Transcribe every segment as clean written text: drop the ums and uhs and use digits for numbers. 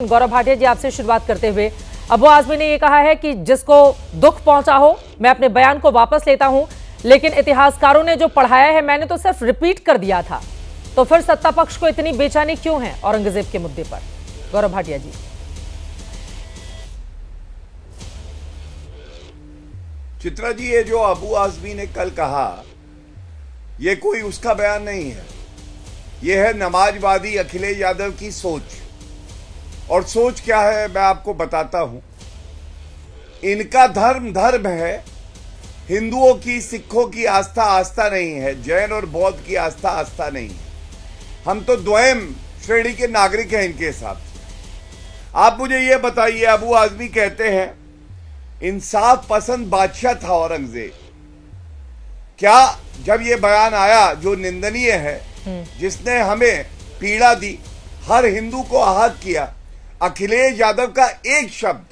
गौरव भाटिया जी, आपसे शुरुआत करते हुए अबू आजमी ने यह कहा है कि जिसको दुख पहुंचा हो मैं अपने बयान को वापस लेता हूं, लेकिन इतिहासकारों ने जो पढ़ाया है मैंने तो सिर्फ रिपीट कर दिया था। तो फिर सत्ता पक्ष को इतनी बेचैनी क्यों है औरंगजेब के मुद्दे पर? गौरव भाटिया जी। चित्रा जी, ये जो अबू आजमी ने कल कहा, ये कोई उसका बयान नहीं है। ये है नमाजवादी अखिलेश यादव की सोच। और सोच क्या है मैं आपको बताता हूं। इनका धर्म है, हिंदुओं की सिखों की आस्था आस्था नहीं है, जैन और बौद्ध की आस्था आस्था नहीं है। हम तो द्वयम श्रेणी के नागरिक हैं इनके हिसाब से। आप मुझे ये बताइए, अबू आजमी कहते हैं इंसाफ पसंद बादशाह था औरंगजेब। क्या जब ये बयान आया जो निंदनीय है, जिसने हमें पीड़ा दी, हर हिंदू को आहत किया, अखिलेश यादव का एक शब्द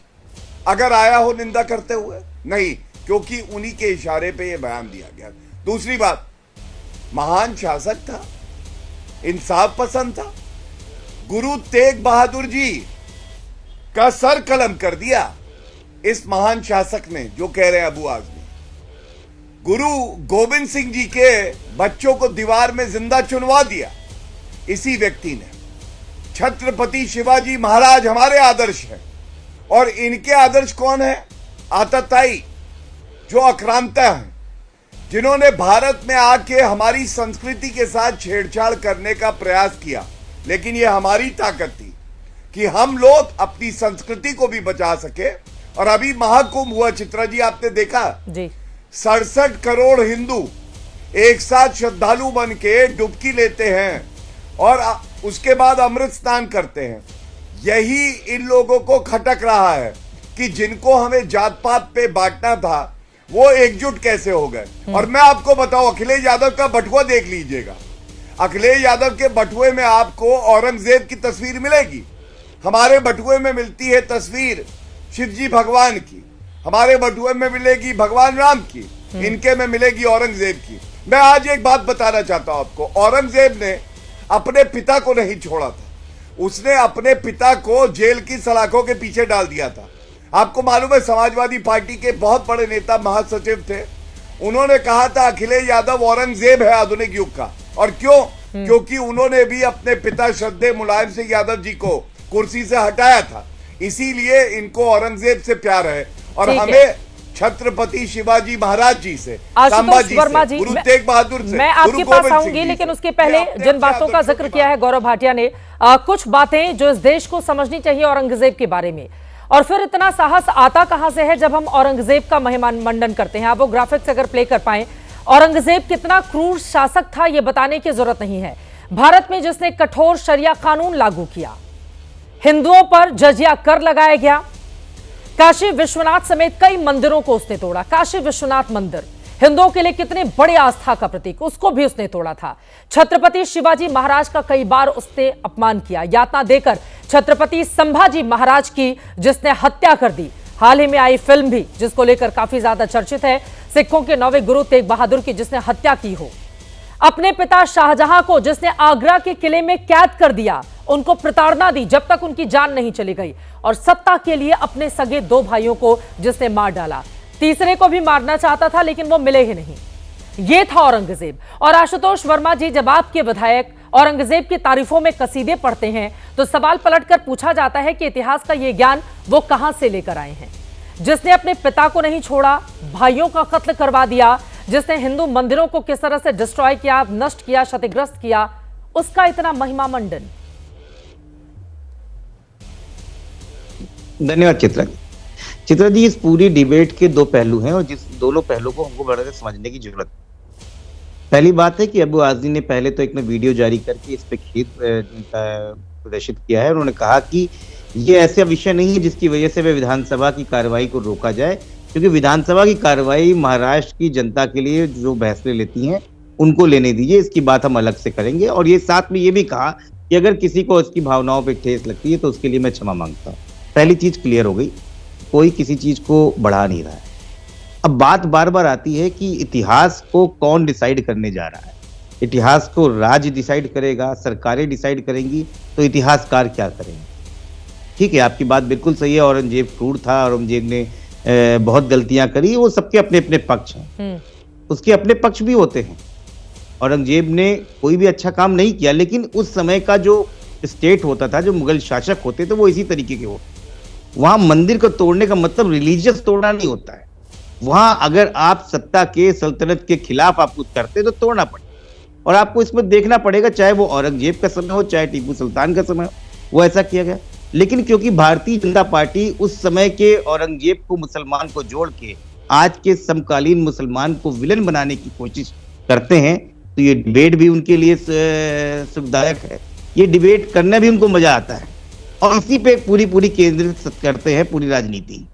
अगर आया हो निंदा करते हुए? नहीं, क्योंकि उन्हीं के इशारे पे ये बयान दिया गया। दूसरी बात, महान शासक था, इंसाफ पसंद था। गुरु तेग बहादुर जी का सर कलम कर दिया इस महान शासक ने, जो कह रहे हैं अबू आजमी। गुरु गोविंद सिंह जी के बच्चों को दीवार में जिंदा चुनवा दिया इसी व्यक्ति ने। छत्रपति शिवाजी महाराज हमारे आदर्श हैं, और इनके आदर्श कौन है? आतताई, जो आक्रांता हैं, जिन्होंने भारत में आके हमारी संस्कृति के साथ छेड़छाड़ करने का प्रयास किया। लेकिन ये हमारी ताकत थी कि हम लोग अपनी संस्कृति को भी बचा सके। और अभी महाकुंभ हुआ, चित्रा जी, आपने देखा जी, 67 करोड़ हिंदू एक साथ श्रद्धालु बन के डुबकी लेते हैं और उसके बाद अमृत स्नान करते हैं। यही इन लोगों को खटक रहा है कि जिनको हमें जात पात पे बांटना था वो एकजुट कैसे हो गए। और मैं आपको बताऊं, अखिलेश यादव का बटुआ देख लीजिएगा। अखिलेश यादव के बटुए में आपको औरंगजेब की तस्वीर मिलेगी। हमारे बटुए में मिलती है तस्वीर शिव जी भगवान की, हमारे बटुए में मिलेगी भगवान राम की, इनके में मिलेगी औरंगजेब की। मैं आज एक बात बताना चाहता हूं आपको। औरंगजेब ने अपने पिता को नहीं छोड़ा था, उसने अपने पिता को जेल की सलाखों के पीछे डाल दिया था। आपको मालूम है, समाजवादी पार्टी के बहुत बड़े नेता महासचिव थे, उन्होंने कहा था अखिलेश यादव औरंगजेब है आधुनिक युग का। और क्यों? क्योंकि उन्होंने भी अपने पिता श्रद्धेय मुलायम सिंह यादव जी को कुर्सी से हटाया था। इसीलिए इनको औरंगजेब से प्यार है और हमें छत्रपति शिवाजी महाराज जी से, आशुतोष वर्मा जी, गुरु तेग बहादुर से, मैं आपके पास आऊंगी, लेकिन उसके पहले जिन बातों का जिक्र किया है गौरव भाटिया ने, कुछ बातें जो इस देश को समझनी चाहिए औरंगजेब के बारे में। और फिर इतना साहस आता कहां से है जब हम औरंगजेब का महिमा मंडन करते हैं? आप वो ग्राफिक्स अगर प्ले कर पाए। औरंगजेब कितना क्रूर शासक था ये बताने की जरूरत नहीं है। भारत में जिसने कठोर शरिया कानून लागू किया, हिंदुओं पर जजिया कर लगाया गया, काशी विश्वनाथ समेत कई मंदिरों को उसने तोड़ा। काशी विश्वनाथ मंदिर हिंदुओं के लिए कितने बड़े आस्था का प्रतीक, उसको भी उसने तोड़ा था। छत्रपति शिवाजी महाराज का कई बार उसने अपमान किया, यातना देकर छत्रपति संभाजी महाराज की जिसने हत्या कर दी। हाल ही में आई फिल्म भी जिसको लेकर काफी ज्यादा चर्चित है, सिखों के 9वें गुरु तेग बहादुर की जिसने हत्या की हो। अपने पिता शाहजहां को जिसने आगरा के किले में कैद कर दिया, उनको प्रताड़ना दी जब तक उनकी जान नहीं चली गई। और सत्ता के लिए अपने सगे 2 भाइयों को जिसने मार डाला, तीसरे को भी मारना चाहता था लेकिन वो मिले ही नहीं। ये था औरंगजेब। और आशुतोष वर्मा जी, जब आपके विधायक औरंगजेब की तारीफों में कसीदे पढ़ते हैं तो सवाल पलटकर पूछा जाता है कि इतिहास का ये ज्ञान वो कहां से लेकर आए हैं? जिसने अपने पिता को नहीं छोड़ा, भाइयों का कत्ल करवा दिया, जिसने हिंदू मंदिरों को किस तरह से डिस्ट्रॉय किया, नष्ट किया, क्षतिग्रस्त किया, उसका इतना महिमा मंडन। धन्यवाद चित्रा जी। इस पूरी डिबेट के 2 पहलू हैं और जिस दोनों पहलू को हमको बड़ा समझने की जरूरत है। पहली बात है कि अबू आजमी ने पहले तो एक वीडियो जारी करके इस पे खेद प्रदर्शित किया है। उन्होंने कहा कि ये ऐसा विषय नहीं है जिसकी वजह से वे विधानसभा की कार्रवाई को रोका जाए, क्योंकि विधानसभा की कार्रवाई महाराष्ट्र की जनता के लिए जो फैसले लेती हैं उनको लेने दीजिए, इसकी बात हम अलग से करेंगे। और ये साथ में ये भी कहा कि अगर किसी को उसकी भावनाओं पर ठेस लगती है तो उसके लिए मैं क्षमा मांगता हूँ। पहली चीज क्लियर हो गई, कोई किसी चीज को बढ़ा नहीं रहा है। अब बात बार बार आती है कि इतिहास को कौन डिसाइड करने जा रहा है। इतिहास को राज्य डिसाइड करेगा, सरकारें डिसाइड करेंगी, तो इतिहासकार क्या करेंगे? ठीक है, आपकी बात बिल्कुल सही है। औरंगजेब क्रूर था, औरंगजेब ने बहुत गलतियां करी, वो सबके अपने अपने पक्ष हैं, उसके अपने पक्ष भी होते हैं। औरंगजेब ने कोई भी अच्छा काम नहीं किया, लेकिन उस समय का जो स्टेट होता था, जो मुगल शासक होते थे, वो इसी तरीके के होते। वहां मंदिर को तोड़ने का मतलब रिलीजियस तोड़ना नहीं होता है। वहां अगर आप सत्ता के, सल्तनत के खिलाफ आप कुछ करते तो तोड़ना पड़ेगा, और आपको इसमें देखना पड़ेगा, चाहे वो औरंगजेब का समय हो, चाहे टीपू सुल्तान का समय हो, वो ऐसा किया गया। लेकिन क्योंकि भारतीय जनता पार्टी उस समय के औरंगजेब को, मुसलमान को जोड़ के आज के समकालीन मुसलमान को विलन बनाने की कोशिश करते हैं, तो ये डिबेट भी उनके लिए सुखदायक है, ये डिबेट करने भी उनको मजा आता है, और इसी पे पूरी केंद्रित करते हैं पूरी राजनीति।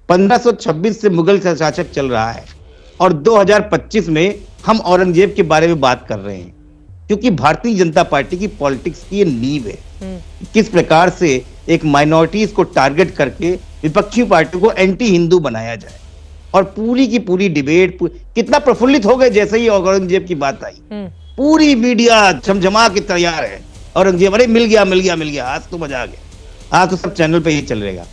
1526 से मुगल शासक चल रहा है, और 2025 में हम औरंगजेब के बारे में बात कर रहे हैं, क्योंकि भारतीय जनता पार्टी की पॉलिटिक्स की ये नींव है। किस प्रकार से एक माइनॉरिटीज को टारगेट करके विपक्षी पार्टी को एंटी हिंदू बनाया जाए, और पूरी की पूरी डिबेट कितना प्रफुल्लित हो गए जैसे ही औरंगजेब की बात आई। पूरी मीडिया झमझमा के तैयार है, औरंगजेब, अरे मिल गया, आज तो मजा आ गया, आज तो सब चैनल पे ही चल रहेगा।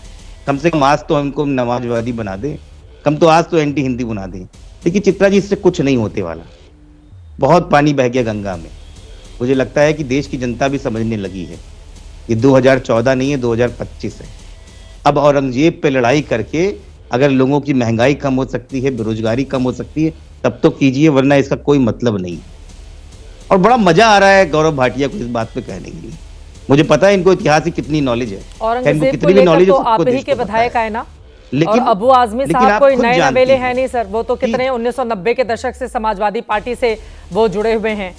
कम से कम आज तो हमको नमाजवादी बना दे, कम तो आज तो एंटी हिंदी बना दे। लेकिन चित्रा जी, इससे कुछ नहीं होते वाला। बहुत पानी बह गया गंगा में। मुझे लगता है कि देश की जनता भी समझने लगी है, ये 2014 नहीं है, 2025 है। अब औरंगजेब पे लड़ाई करके अगर लोगों की महंगाई कम हो सकती है, बेरोजगारी कम हो सकती है, तब तो कीजिए, वरना इसका कोई मतलब नहीं। और बड़ा मजा आ रहा है गौरव भाटिया को इस बात पे कहने के लिए। मुझे पता है इनको इतिहास की कितनी नॉलेज है, औरंगजेब को लेकर तो आप ही के विधायक आए ना, और अबू आजमी साहब कोई नए नवेले हैं नहीं सर, वो तो कितने 1990 के दशक से समाजवादी पार्टी से वो जुड़े हुए हैं।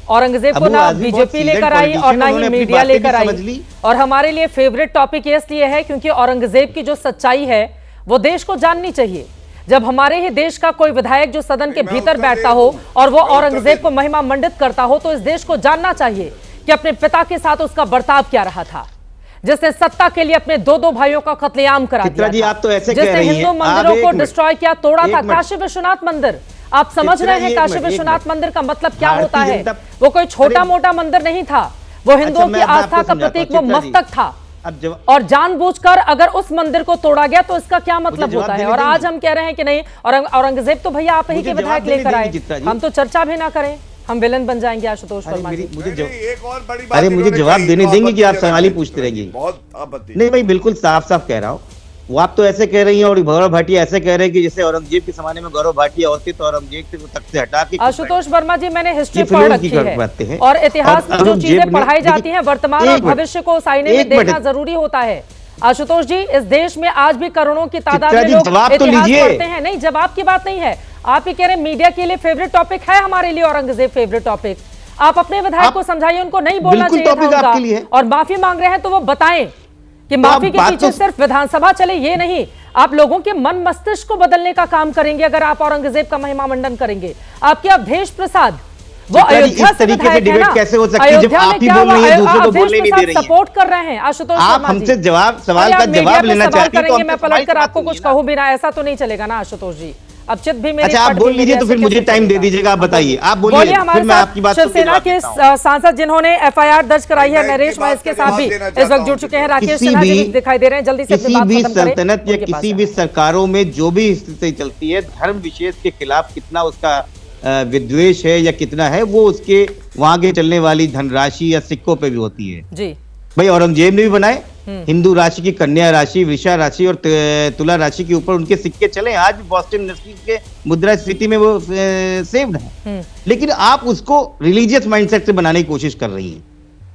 औरंगजेब को ना बीजेपी लेकर आई और ना ही मीडिया लेकर आई, और हमारे लिए फेवरेट टॉपिक इसलिए है क्योंकि औरंगजेब की जो सच्चाई है वो देश को जाननी चाहिए। जब हमारे ही देश का कोई विधायक जो सदन के भीतर बैठता हो और वो औरंगजेब को महिमा मंडित करता हो, तो इस देश को जानना चाहिए कि अपने पिता के साथ उसका बर्ताव क्या रहा था, जिसने सत्ता के लिए अपने दो भाइयों का कत्लेआम करा दिया जी, आप तो ऐसे जिसने हिंदू मंदिरों को डिस्ट्रॉय किया, तोड़ा था। काशी विश्वनाथ मंदिर, आप समझ रहे हैं काशी विश्वनाथ मंदिर का मतलब क्या होता है? वो कोई छोटा मोटा मंदिर नहीं था, वो हिंदुओं की आस्था का प्रतीक, वो मस्तक था। और जानबूझकर अगर उस मंदिर को तोड़ा गया तो इसका क्या मतलब होता है? और आज हम कह रहे हैं कि नहीं, औरंगजेब तो भैया आप ही के विधायक लेकर आए, हम तो चर्चा भी ना करें, हम विलन बन जाएंगे। आशुतोष वर्मा जी, एक और बड़ी बात, अरे मुझे जवाब देने देंगे कि आप सवाल ही पूछते रहेंगे? बहुत आपत्ति नहीं भाई, बिल्कुल साफ साफ कह रहा हूँ। वो आप तो ऐसे कह रही हैं, और गौरव भाटिया ऐसे कह रहे हैं कि जैसे औरंगजेब के जमाने में गौरव भाटिया होते तो औरंगजेब को तख्त से हटा के। आशुतोष वर्मा जी, मैंने हिस्ट्री पढ़ रखी है, और इतिहास में जो चीजें पढ़ाई जाती हैं वर्तमान और भविष्य को आईने में देखना जरूरी होता है। आशुतोष जी, इस देश में आज भी करोड़ों की तादाद में लोग इतिहास पढ़ते हैं। नहीं, जवाब की बात नहीं है, आप ही कह रहे हैं मीडिया के लिए फेवरेट टॉपिक है, हमारे लिए औरंगजेब फेवरेट टॉपिक। आप अपने विधायक को समझाइए, उनको नहीं बोलना चाहिए था उनका, और माफी मांग रहे हैं तो वो बताएं कि माफी के पीछे सिर्फ विधानसभा चले ये नहीं, आप लोगों के मन मस्तिष्क को बदलने का काम करेंगे अगर आप औरंगजेब का महिमा मंडन करेंगे। आपके अवधेश प्रसाद वो अयोध्या से विधायक है ना, कैसे हो सकती है जब आप ही बोल रही हैं, दूसरे को बोलने नहीं दे रही हैं? सपोर्ट कर रहे हैं आशुतोष वर्मा जी। आप हमसे जवाब, सवाल का जवाब लेना चाहती हैं तो मैं पलट कर आपको कुछ कहूं भी ना, ऐसा तो नहीं चलेगा ना आशुतोष जी। अब चित भी मेरी, अच्छा आप बोल लीजिए तो फिर मुझे टाइम दे दीजिएगा, आप बताइए, आप बोलिए, फिर मैं आपकी बात। शिवसेना के सांसद जिन्होंने FIR दर्ज कराई है, नरेश महेश के साथ भी इस वक्त जुड़ चुके हैं, राकेश सिन्हा जी भी दिखाई दे रहे हैं। जल्दी से किसी भी सल्तनत या किसी भी सरकारों में जो भी स्थिति चलती है, धर्म विशेष के खिलाफ कितना उसका विद्वेष है या कितना है, वो उसके वहां के चलने वाली धनराशि या सिक्कों पे भी होती है जी। भाई औरंगजेब ने भी बनाए, हिंदू राशि की कन्या राशि, वृषा राशि और तुला राशि के ऊपर उनके सिक्के चले, आज भी बॉस्टन यूनिवर्सिटी के मुद्रा स्फीति में वो सेव्ड है। लेकिन आप उसको रिलीजियस माइंडसेट से बनाने की कोशिश कर रही हैं।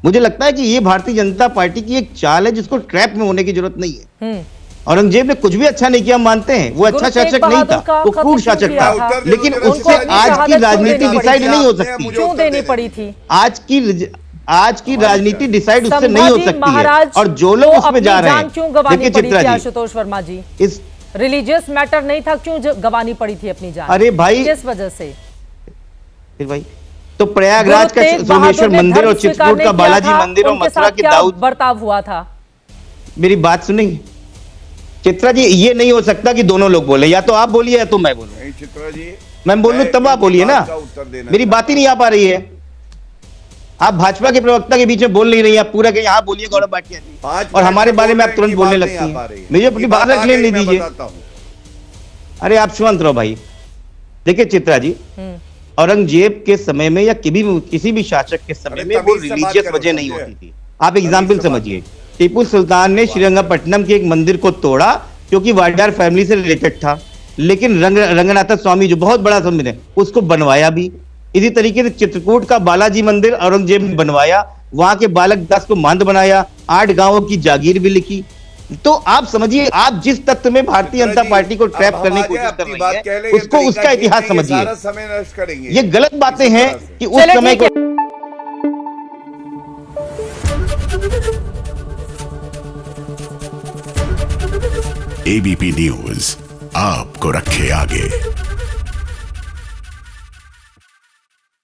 मुझे लगता है कि ये भारतीय जनता पार्टी की एक चाल है जिसको ट्रैप में होने की जरूरत नहीं है। औरंगजेब ने कुछ भी अच्छा नहीं किया, मानते हैं, वो अच्छा शासक नहीं था, वो क्रूर शासक था, लेकिन उससे आज की राजनीति डिसाइड नहीं हो सकती। क्यों देनी पड़ी थी? आज की राजनीति डिसाइड उससे नहीं हो सकती है, और जो लोग उसमें जा रहे हैं, क्यों गंवानी पड़ी थी आशुतोष वर्मा जी? इस रिलीजियस मैटर नहीं था, क्यों गंवानी पड़ी थी अपनी जान? अरे भाई, किस वजह से? फिर भाई तो प्रयागराज का सोमेश्वर मंदिर और चित्रकूट का बालाजी मंदिर और मथुरा के दाऊद बर्ताव हुआ था। मेरी बात सुनेंगे चित्रा जी? ये नहीं हो सकता कि दोनों लोग बोले, या तो आप बोलिए या तो मैं बोलूं। नहीं चित्रा जी, मैं बोलूं तब आप बोलिए ना, मेरी बात ही नहीं आ पा रही है। आप भाजपा के प्रवक्ता के बीच में बोल नहीं रही, आप पूरा के यहाँ बोलिए गौरव भाटिया जी, 5 और मिनट हमारे में बारे में बोल आप तुरंत रहे बोलने हैं, लगती बात नहीं आ पा हैं। रही है। मुझे अपनी ये बात बात आ रखने गई, नहीं मैं दीजिए। बताता हूं। अरे आप शांत रहो भाई। देखिए चित्रा जी, औरंगजेब के समय में या किसी भी शासक के समय अरे में वो तमीज से बात रिलीजियस करो, वजह नहीं समझे? होती थी। आप एग्जाम्पल तमीज से बात समझिए, टीपू सुल्तान ने श्रीरंगपट्टनम के एक मंदिर को तोड़ा क्योंकि वाडियार फैमिली से रिलेटेड था, लेकिन रंगनाथ स्वामी जो बहुत बड़ा मंदिर है उसको बनवाया भी। इसी तरीके से चित्रकूट का बालाजी मंदिर औरंगजेब ने बनवाया, वहां के बालक दास को महंत बनाया, 8 गांवों की जागीर भी लिखी। तो आप समझिए, आप जिस तत्व में भारतीय जनता पार्टी को ट्रैप करने की कोशिश कर रही है उसको, उसका इतिहास समझिए। सारा समय नष्ट करेंगे। ये गलत बातें हैं कि उस चलिए, समय ठीक को एबीपी न्यूज आपको रखे आगे।